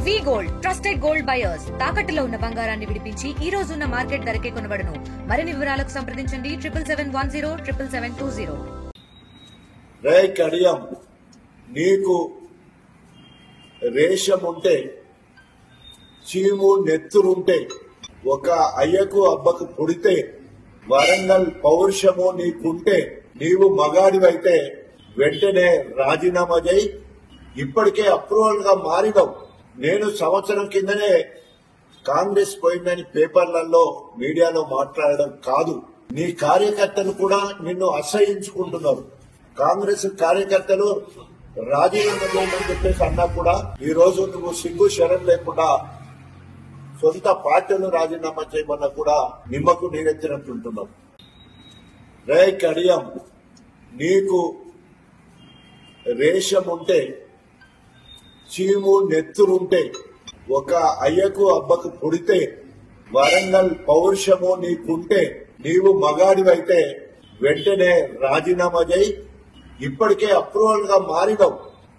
వి gold trusted gold buyers తాకట్టులో ఉన్న బంగారాన్ని విడిపించి ఈ రోజు ఉన్న మార్కెట్ ధరకే కొనబడును. మరిన్ని వివరాలకు సంప్రదించండి 77107720. రే కడియం, నీకు రేషం ఉంటే, చీము నెత్తురుంటే, ఒక అయ్యకు అబ్బకు పుడితే, వరంగల్ పౌరుషము నీకుంటే, నీవు మగాడివైతే వెంటనే రాజీనామా చేయి. ఇప్పటికే అప్రూవల్ గా మారినవు. నేను సంవత్సరం కిందనే కాంగ్రెస్ పోయిందని పేపర్లలో మీడియాలో మాట్లాడడం కాదు, నీ కార్యకర్తలు కూడా నిన్ను అసహించుకుంటున్నారు. కాంగ్రెస్ కార్యకర్తలు రాజీనామా చేయమని చెప్పేసి అన్నా కూడా ఈ రోజు నువ్వు సిగ్గు శరం లేకుండా సొంత పార్టీలు రాజీనామా చేయమన్నా కూడా నిమ్మకు నీరెత్తినట్టుంటున్నావు. రే కడియం, నీకు రేషం ఉంటే, చీము నెత్తురుంటే, ఒక అయ్యకు అబ్బకు పుడితే, వరంగల్ పౌరుషము నీకుంటే, నీవు మగాడివైతే వెంటనే రాజీనామా చేయి. ఇప్పటికే అప్రూవల్ గా మారినవు.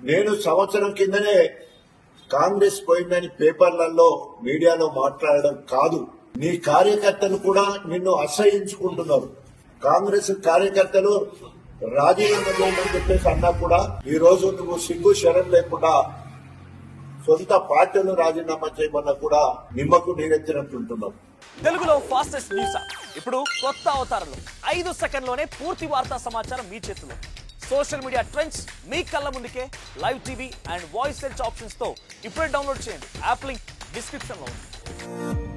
నేను సంవత్సరం కిందనే కాంగ్రెస్ పోయిందని పేపర్లలో మీడియాలో మాట్లాడడం కాదు, నీ కార్యకర్తలు కూడా నిన్ను అసహించుకుంటున్నారు. కాంగ్రెస్ కార్యకర్తలు రాజీనామా చేయమని చెప్పేసి అన్నా కూడా ఈ రోజు నువ్వు సిగ్గు శరం లేకుండా సొంత పార్టీలు రాజీనామా చేయమన్నా కూడా నిమ్మకు నీరెత్తినట్టుంటున్నావు. తెలుగులో ఫాస్టెస్ట్ న్యూస్ ఇప్పుడు కొత్త అవతారంలో 5 సెకండ్లోనే పూర్తి వార్తా సమాచారం మీ చేతిలో. సోషల్ మీడియా ట్రెండ్స్ మీ కళ్ళ ముందుకే live TV and voice search options తో ఇప్పుడే డౌన్లోడ్ చేయండి. యాప్ లింక్ డిస్క్రిప్షన్ లో ఉంది.